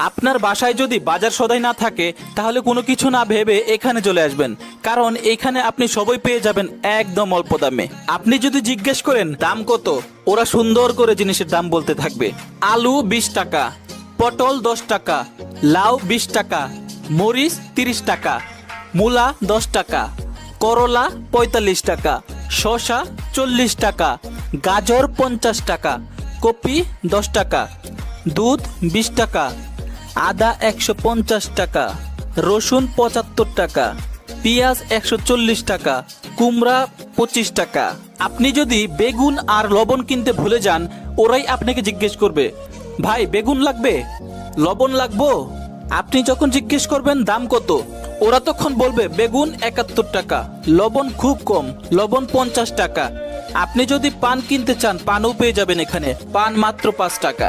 আপনার বাসায় যদি বাজার সদাই না থাকে তাহলে কোনো কিছু না ভেবে এখানে চলে আসবেন, কারণ এখানে আপনি সবই পেয়ে যাবেন একদম অল্প দামে। আপনি যদি জিজ্ঞেস করেন দাম কত, ওরা সুন্দর করে জিনিসের দাম বলতে থাকবে। আলু 20 টাকা, পটল 10 টাকা, লাউ 20 টাকা, মরিচ 30 টাকা, মূলা 10 টাকা, করলা 45 টাকা, শসা 40 টাকা, গাজর 50 টাকা, কপি 10 টাকা, দুধ 20 টাকা, আদা 150 টাকা, রসুন 75 টাকা, পেঁয়াজ 140 টাকা, কুমড়া 25 টাকা। আপনি যদি বেগুন আর লবণ কিনতে ভুলে যান, ওরাই আপনাকে জিজ্ঞেস করবে, ভাই বেগুন লাগবে, লবণ লাগবো? আপনি যখন জিজ্ঞেস করবেন দাম কত, ওরা তখন বলবে বেগুন 71 টাকা, লবণ খুব কম, লবণ 50 টাকা। আপনি যদি পান কিনতে চান, পানও পেয়ে যাবেন এখানে, পান মাত্র 5 টাকা।